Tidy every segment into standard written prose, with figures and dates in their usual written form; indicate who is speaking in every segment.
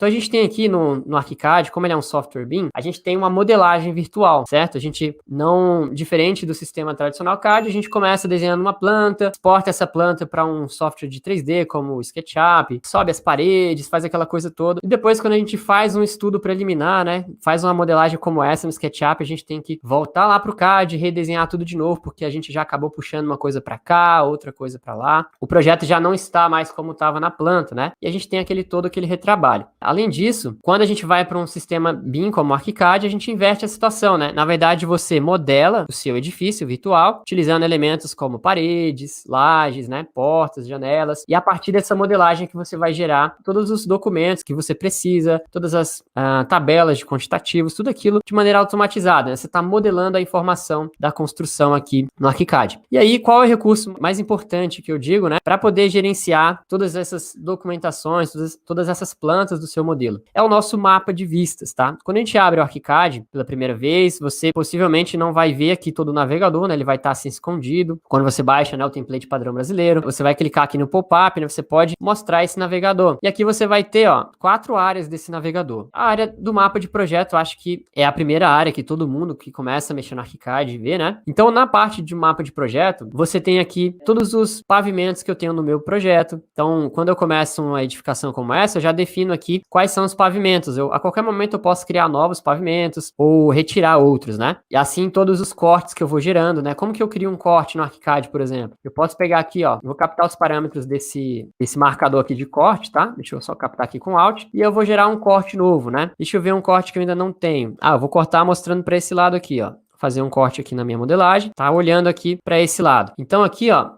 Speaker 1: Então a gente tem aqui no ArchiCAD, como ele é um software BIM, a gente tem uma modelagem virtual, certo? A gente não, diferente do sistema tradicional CAD, a gente começa desenhando uma planta, exporta essa planta para um software de 3D como o SketchUp, sobe as paredes, faz aquela coisa toda. E depois, quando a gente faz um estudo preliminar, né, faz uma modelagem como essa no SketchUp, a gente tem que voltar lá pro CAD, redesenhar tudo de novo, porque a gente já acabou puxando uma coisa para cá, outra coisa para lá. O projeto já não está mais como estava na planta, né? E a gente tem aquele retrabalho. Além disso, quando a gente vai para um sistema BIM como o ArchiCAD, a gente inverte a situação, né? Na verdade, você modela o seu edifício virtual, utilizando elementos como paredes, lajes, né? Portas, janelas, e a partir dessa modelagem que você vai gerar todos os documentos que você precisa, todas as tabelas de quantitativos, tudo aquilo de maneira automatizada, né? Você está modelando a informação da construção aqui no ArchiCAD. E aí, qual é o recurso mais importante que eu digo, né? Para poder gerenciar todas essas documentações, todas essas plantas do seu modelo? É o nosso mapa de vistas, tá? Quando a gente abre o ArchiCAD pela primeira vez, você possivelmente não vai ver aqui todo o navegador, né? Ele vai estar assim escondido. Quando você baixa, né, o template padrão brasileiro, você vai clicar aqui no pop-up, né? Você pode mostrar esse navegador. E aqui você vai ter, ó, 4 áreas desse navegador. A área do mapa de projeto, eu acho que é a primeira área que todo mundo que começa a mexer no ArchiCAD vê, né? Então, na parte de mapa de projeto, você tem aqui todos os pavimentos que eu tenho no meu projeto. Então, quando eu começo uma edificação como essa, eu já defino aqui quais são os pavimentos. A qualquer momento eu posso criar novos pavimentos ou retirar outros, né? E assim todos os cortes que eu vou gerando, né? Como que eu crio um corte no ArchiCAD, por exemplo? Eu posso pegar aqui, ó, vou captar os parâmetros desse marcador aqui de corte, tá? Deixa eu só captar aqui com Alt e eu vou gerar um corte novo, né? Deixa eu ver um corte que eu ainda não tenho. Eu vou cortar mostrando para esse lado aqui, ó. Fazer um corte aqui na minha modelagem, tá? Olhando aqui para esse lado. Então aqui, ó,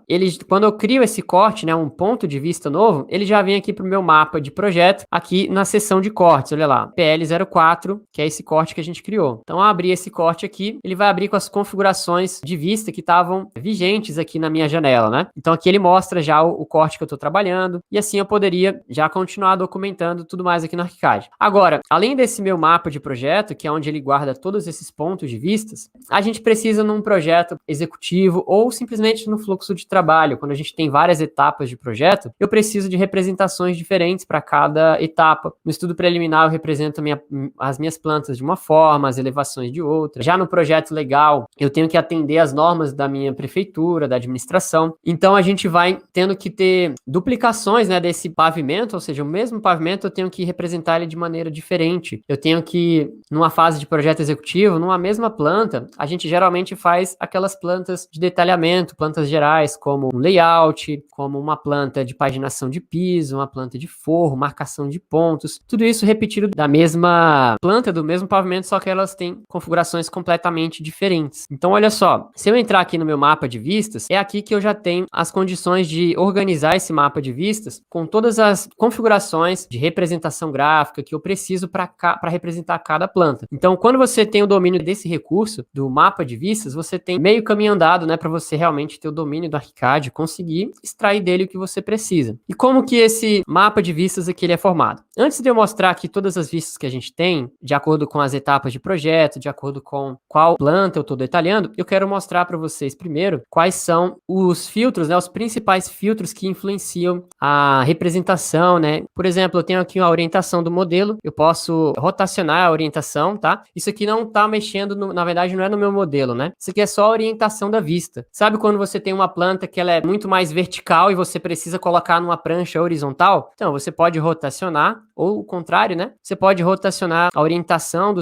Speaker 1: quando eu crio esse corte, né, um ponto de vista novo, ele já vem aqui pro meu mapa de projeto, aqui na seção de cortes, olha lá, PL04, que é esse corte que a gente criou. Então, ao abrir esse corte aqui, ele vai abrir com as configurações de vista que estavam vigentes aqui na minha janela, né? Então aqui ele mostra já o corte que eu tô trabalhando, e assim eu poderia já continuar documentando tudo mais aqui no ArchiCAD. Agora, além desse meu mapa de projeto, que é onde ele guarda todos esses pontos de vistas, a gente precisa num projeto executivo ou simplesmente no fluxo de trabalho. Quando a gente tem várias etapas de projeto, eu preciso de representações diferentes para cada etapa. No estudo preliminar, eu represento as minhas plantas de uma forma, as elevações de outra. Já no projeto legal, eu tenho que atender às normas da minha prefeitura, da administração. Então, a gente vai tendo que ter duplicações, né, desse pavimento, ou seja, o mesmo pavimento eu tenho que representar ele de maneira diferente. Eu tenho que, numa fase de projeto executivo, numa mesma planta, a gente geralmente faz aquelas plantas de detalhamento, plantas gerais, como um layout, como uma planta de paginação de piso, uma planta de forro, marcação de pontos, tudo isso repetido da mesma planta, do mesmo pavimento, só que elas têm configurações completamente diferentes. Então, olha só, se eu entrar aqui no meu mapa de vistas, é aqui que eu já tenho as condições de organizar esse mapa de vistas com todas as configurações de representação gráfica que eu preciso para representar cada planta. Então, quando você tem o domínio desse recurso, do mapa de vistas, você tem meio caminho andado, né, para você realmente ter o domínio do ArchiCAD, conseguir extrair dele o que você precisa. E como que esse mapa de vistas aqui ele é formado? Antes de eu mostrar aqui todas as vistas que a gente tem, de acordo com as etapas de projeto, de acordo com qual planta eu estou detalhando, eu quero mostrar para vocês primeiro quais são os filtros, né, os principais filtros que influenciam a representação, né? Por exemplo, eu tenho aqui a orientação do modelo, eu posso rotacionar a orientação, tá? Isso aqui não está mexendo, na verdade, não é no meu modelo, né? Isso aqui é só a orientação da vista. Sabe quando você tem uma planta que ela é muito mais vertical e você precisa colocar numa prancha horizontal? Então, você pode rotacionar, ou o contrário, né? Você pode rotacionar a orientação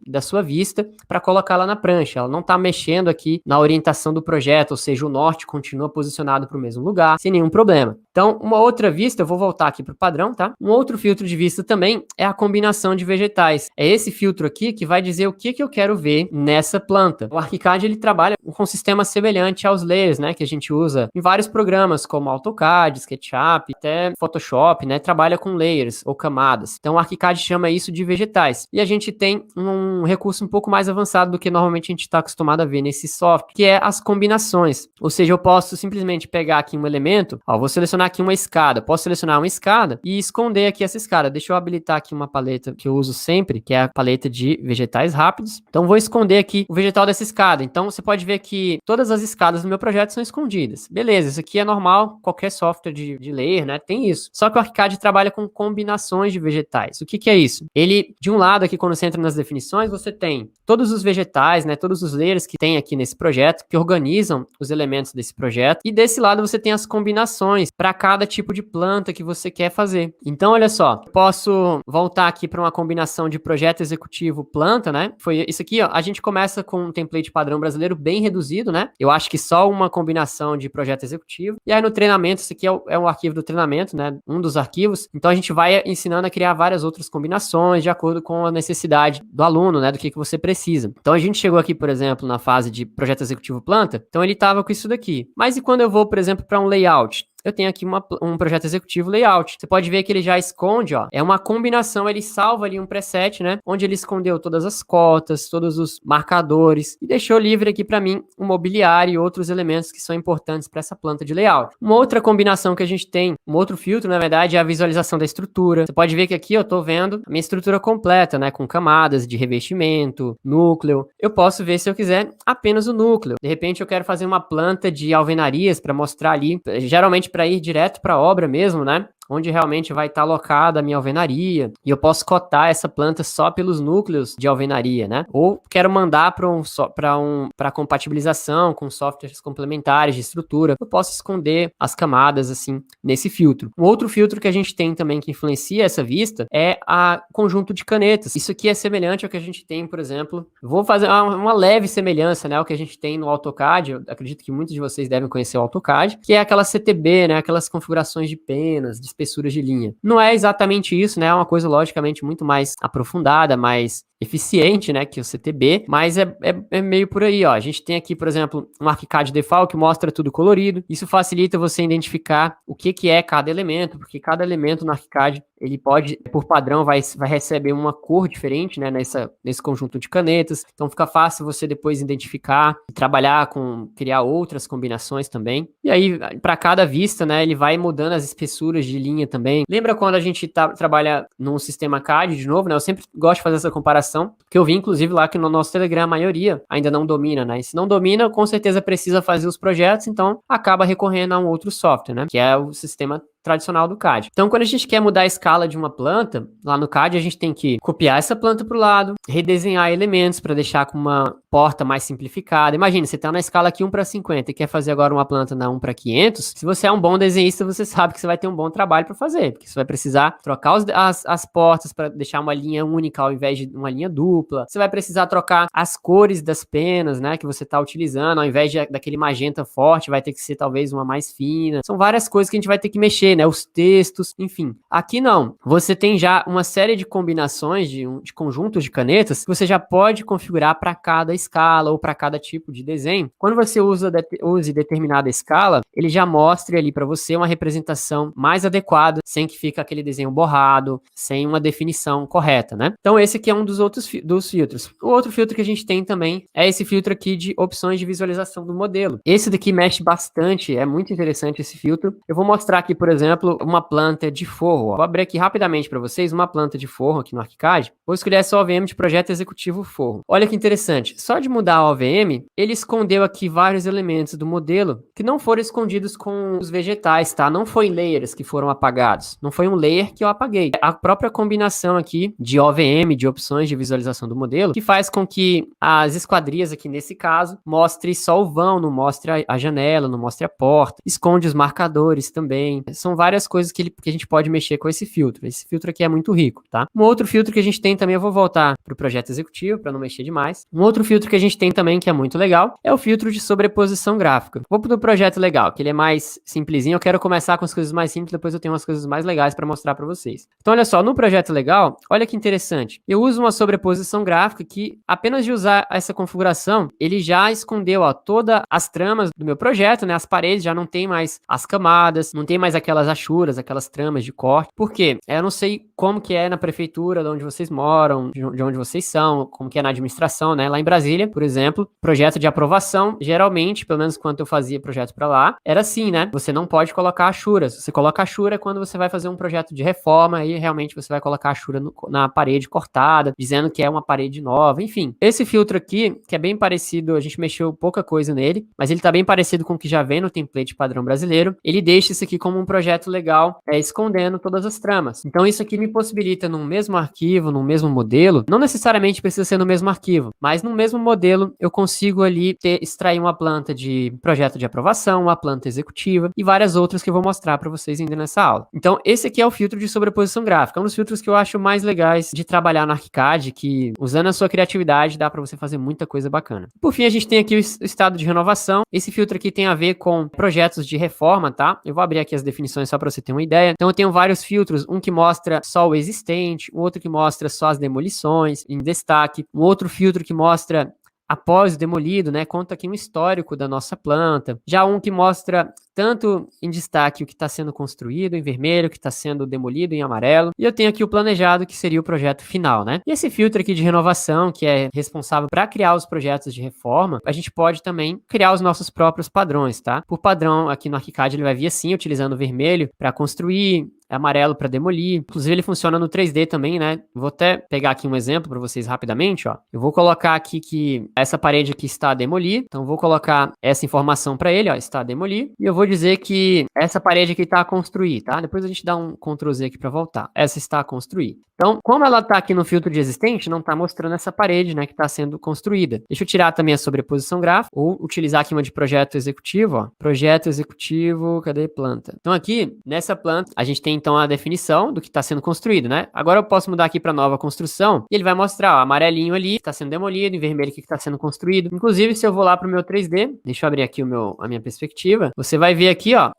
Speaker 1: da sua vista para colocar lá na prancha. Ela não está mexendo aqui na orientação do projeto, ou seja, o norte continua posicionado para o mesmo lugar, sem nenhum problema. Então, uma outra vista, eu vou voltar aqui para o padrão, tá? Um outro filtro de vista também é a combinação de vegetais. É esse filtro aqui que vai dizer o que eu quero ver nessa planta. O ArchiCAD, ele trabalha com um sistema semelhante aos layers, né, que a gente usa em vários programas, como AutoCAD, SketchUp, até Photoshop, né, trabalha com layers ou camadas. Então, o ArchiCAD chama isso de vegetais. E a gente tem um recurso um pouco mais avançado do que normalmente a gente está acostumado a ver nesse software, que é as combinações. Ou seja, eu posso simplesmente pegar aqui um elemento, ó, vou selecionar aqui uma escada. Posso selecionar uma escada e esconder aqui essa escada. Deixa eu habilitar aqui uma paleta que eu uso sempre, que é a paleta de vegetais rápidos. Então, vou esconder aqui o vegetal dessa escada. Então, você pode ver que todas as escadas do meu projeto são escondidas. Beleza, isso aqui é normal, qualquer software de layer, né, tem isso. Só que o ArchiCAD trabalha com combinações de vegetais. O que que é isso? Ele, de um lado aqui, quando você entra nas definições, você tem todos os vegetais, né, todos os layers que tem aqui nesse projeto, que organizam os elementos desse projeto. E desse lado você tem as combinações para cada tipo de planta que você quer fazer. Então, olha só, posso voltar aqui para uma combinação de projeto executivo planta, né? Foi isso aqui, ó. A gente começa com um template padrão brasileiro bem reduzido, né? Eu acho que só uma combinação de projeto executivo. E aí no treinamento, isso aqui é um arquivo do treinamento, né? Um dos arquivos. Então a gente vai ensinando a criar várias outras combinações de acordo com a necessidade do aluno, né? Do que você precisa. Então a gente chegou aqui, por exemplo, na fase de projeto executivo planta. Então ele estava com isso daqui. Mas e quando eu vou, por exemplo, para um layout? Eu tenho aqui um projeto executivo layout. Você pode ver que ele já esconde, ó, é uma combinação, ele salva ali um preset, né, onde ele escondeu todas as cotas, todos os marcadores e deixou livre aqui para mim o mobiliário e outros elementos que são importantes para essa planta de layout. Uma outra combinação que a gente tem, um outro filtro, na verdade, é a visualização da estrutura. Você pode ver que aqui eu tô vendo a minha estrutura completa, né, com camadas de revestimento, núcleo. Eu posso ver, se eu quiser, apenas o núcleo. De repente eu quero fazer uma planta de alvenarias para mostrar ali, geralmente para ir direto para a obra mesmo, né? Onde realmente vai estar alocada a minha alvenaria, e eu posso cotar essa planta só pelos núcleos de alvenaria, né? Ou quero mandar para compatibilização com softwares complementares de estrutura, eu posso esconder as camadas assim nesse filtro. Um outro filtro que a gente tem também que influencia essa vista é a conjunto de canetas. Isso aqui é semelhante ao que a gente tem, por exemplo, vou fazer uma leve semelhança, né, ao que a gente tem no AutoCAD. Eu acredito que muitos de vocês devem conhecer o AutoCAD, que é aquela CTB, né, aquelas configurações de penas, de espessuras de linha. Não é exatamente isso, né? É uma coisa logicamente muito mais aprofundada, mais eficiente, né, que o CTB, mas é meio por aí, ó. A gente tem aqui, por exemplo, um ArchiCAD Default que mostra tudo colorido. Isso facilita você identificar o que é cada elemento, porque cada elemento no ArchiCAD, ele pode, por padrão, vai receber uma cor diferente, né, nesse conjunto de canetas. Então fica fácil você depois identificar e trabalhar criar outras combinações também. E aí, para cada vista, né, ele vai mudando as espessuras de linha também. Lembra quando a gente trabalha num sistema CAD, de novo, né? Eu sempre gosto de fazer essa comparação, porque eu vi, inclusive, lá que no nosso Telegram a maioria ainda não domina, né? E se não domina, com certeza precisa fazer os projetos, então acaba recorrendo a um outro software, né? Que é o sistema tradicional do CAD. Então, quando a gente quer mudar a escala de uma planta, lá no CAD a gente tem que copiar essa planta para o lado, redesenhar elementos para deixar com uma porta mais simplificada. Imagina, você está na escala aqui 1:50 e quer fazer agora uma planta na 1:500. Se você é um bom desenhista, você sabe que você vai ter um bom trabalho para fazer, porque você vai precisar trocar as portas para deixar uma linha única ao invés de uma linha dupla. Você vai precisar trocar as cores das penas, né, que você está utilizando. Ao invés daquele magenta forte, vai ter que ser talvez uma mais fina. São várias coisas que a gente vai ter que mexer, né, os textos, enfim. Aqui não. Você tem já uma série de combinações de conjuntos de canetas que você já pode configurar para cada escala ou para cada tipo de desenho. Quando você use determinada escala, ele já mostra ali para você uma representação mais adequada, sem que fique aquele desenho borrado, sem uma definição correta, né? Então esse aqui é um dos filtros. O outro filtro que a gente tem também é esse filtro aqui de opções de visualização do modelo. Esse daqui mexe bastante, é muito interessante esse filtro. Eu vou mostrar aqui, por exemplo, uma planta de forro. Vou abrir aqui rapidamente para vocês uma planta de forro aqui no ArchiCAD. Vou escolher essa OVM de projeto executivo forro. Olha que interessante. Só de mudar a OVM, ele escondeu aqui vários elementos do modelo que não foram escondidos com os vegetais, tá? Não foi layers que foram apagados. Não foi um layer que eu apaguei. A própria combinação aqui de OVM, de opções de visualização do modelo, que faz com que as esquadrias aqui nesse caso mostre só o vão, não mostre a janela, não mostre a porta. Esconde os marcadores também. São várias coisas que a gente pode mexer com esse filtro. Esse filtro aqui é muito rico, tá? Um outro filtro que a gente tem também, eu vou voltar para o projeto executivo para não mexer demais. Um outro filtro que a gente tem também, que é muito legal, é o filtro de sobreposição gráfica. Vou para o projeto legal, que ele é mais simplesinho. Eu quero começar com as coisas mais simples, depois eu tenho umas coisas mais legais para mostrar para vocês. Então, olha só, no projeto legal, olha que interessante. Eu uso uma sobreposição gráfica que, apenas de usar essa configuração, ele já escondeu, ó, todas as tramas do meu projeto, né? As paredes já não tem mais as camadas, não tem mais aquela aquelas achuras, aquelas tramas de corte. Por quê? Eu não sei como que é na prefeitura, de onde vocês moram, de onde vocês são, como que é na administração, né? Lá em Brasília, por exemplo, projeto de aprovação, geralmente, pelo menos quando eu fazia projeto para lá, era assim, né? Você não pode colocar achuras. Você coloca achura quando você vai fazer um projeto de reforma, aí realmente você vai colocar achura na parede cortada, dizendo que é uma parede nova, enfim. Esse filtro aqui, que é bem parecido, a gente mexeu pouca coisa nele, mas ele tá bem parecido com o que já vem no template padrão brasileiro. Ele deixa isso aqui como um projeto legal, escondendo todas as tramas. Então isso aqui me possibilita num mesmo arquivo, num mesmo modelo, não necessariamente precisa ser no mesmo arquivo, mas no mesmo modelo eu consigo ali extrair uma planta de projeto de aprovação, uma planta executiva e várias outras que eu vou mostrar para vocês ainda nessa aula. Então esse aqui é o filtro de sobreposição gráfica, é um dos filtros que eu acho mais legais de trabalhar no ArchiCAD, que usando a sua criatividade dá para você fazer muita coisa bacana. Por fim, a gente tem aqui o estado de renovação. Esse filtro aqui tem a ver com projetos de reforma, tá? Eu vou abrir aqui as definições só para você ter uma ideia. Então eu tenho vários filtros, um que mostra só o existente, um outro que mostra só as demolições em destaque, um outro filtro que mostra após o demolido, né? Conta aqui um histórico da nossa planta. Já um que mostra tanto em destaque o que está sendo construído em vermelho, o que está sendo demolido em amarelo. E eu tenho aqui o planejado, que seria o projeto final, né? E esse filtro aqui de renovação, que é responsável para criar os projetos de reforma, a gente pode também criar os nossos próprios padrões, tá? Por padrão, aqui no ArchiCAD ele vai vir assim, utilizando o vermelho para construir, amarelo para demolir. Inclusive ele funciona no 3D também, né? Vou até pegar aqui um exemplo para vocês rapidamente, ó. Eu vou colocar aqui que essa parede aqui está a demolir, então vou colocar essa informação para ele, ó, está a demolir, e eu vou dizer que essa parede aqui está a construir, tá? Depois a gente dá um Ctrl Z aqui para voltar. Essa está a construir. Então, como ela está aqui no filtro de existente, não está mostrando essa parede, né, que está sendo construída. Deixa eu tirar também a sobreposição gráfica, ou utilizar aqui uma de projeto executivo, ó. Projeto executivo, cadê planta? Então aqui, nessa planta, a gente tem então a definição do que está sendo construído, né? Agora eu posso mudar aqui para nova construção, e ele vai mostrar, ó, amarelinho ali, que está sendo demolido, em vermelho que está sendo construído. Inclusive, se eu vou lá para o meu 3D, deixa eu abrir aqui a minha perspectiva, você vai ver aqui, ó,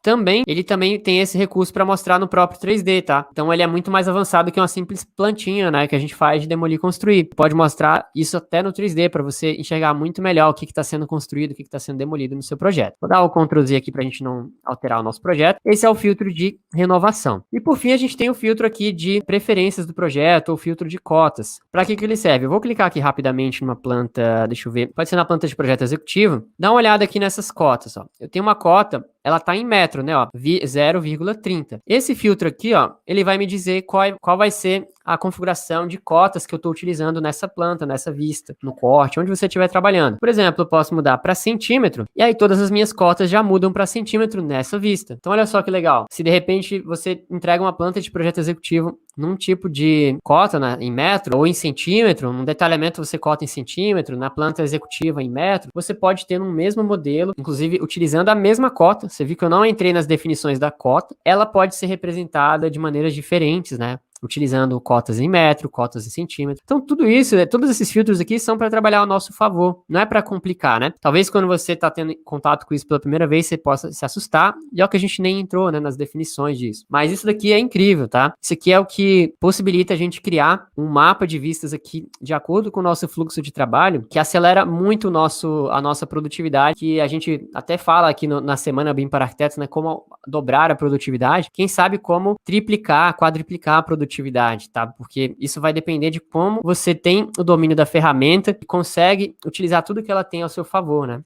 Speaker 1: ele também tem esse recurso para mostrar no próprio 3D, tá? Então ele é muito mais avançado que uma simples plantinha, né, que a gente faz de demolir e construir. Pode mostrar isso até no 3D para você enxergar muito melhor o que está sendo construído, o que está sendo demolido no seu projeto. Vou dar o Ctrl Z aqui para a gente não alterar o nosso projeto. Esse é o filtro de renovação. E por fim a gente tem o filtro aqui de preferências do projeto, ou filtro de cotas. Para que ele serve? Eu vou clicar aqui rapidamente numa planta, deixa eu ver, pode ser na planta de projeto executivo. Dá uma olhada aqui nessas cotas, ó. Eu tenho uma cota, ela tá em metro, né, ó, 0,30. Esse filtro aqui, ó, ele vai me dizer qual vai ser a configuração de cotas que eu estou utilizando nessa planta, nessa vista, no corte, onde você estiver trabalhando. Por exemplo, eu posso mudar para centímetro, e aí todas as minhas cotas já mudam para centímetro nessa vista. Então olha só que legal. Se de repente você entrega uma planta de projeto executivo num tipo de cota, né, em metro ou em centímetro, num detalhamento você cota em centímetro, na planta executiva em metro, você pode ter no mesmo modelo, inclusive utilizando a mesma cota. Você viu que eu não entrei nas definições da cota, ela pode ser representada de maneiras diferentes, né? Utilizando cotas em metro, cotas em centímetro. Então, tudo isso, todos esses filtros aqui são para trabalhar ao nosso favor, não é para complicar, né? Talvez quando você está tendo contato com isso pela primeira vez, você possa se assustar, e é o que a gente nem entrou, né, nas definições disso. Mas isso daqui é incrível, tá? Isso aqui é o que possibilita a gente criar um mapa de vistas aqui, de acordo com o nosso fluxo de trabalho, que acelera muito a nossa produtividade, que a gente até fala aqui na semana BIM para Arquitetos, né, como dobrar a produtividade, quem sabe como triplicar, quadriplicar a produtividade, tá? Porque isso vai depender de como você tem o domínio da ferramenta e consegue utilizar tudo que ela tem ao seu favor, né?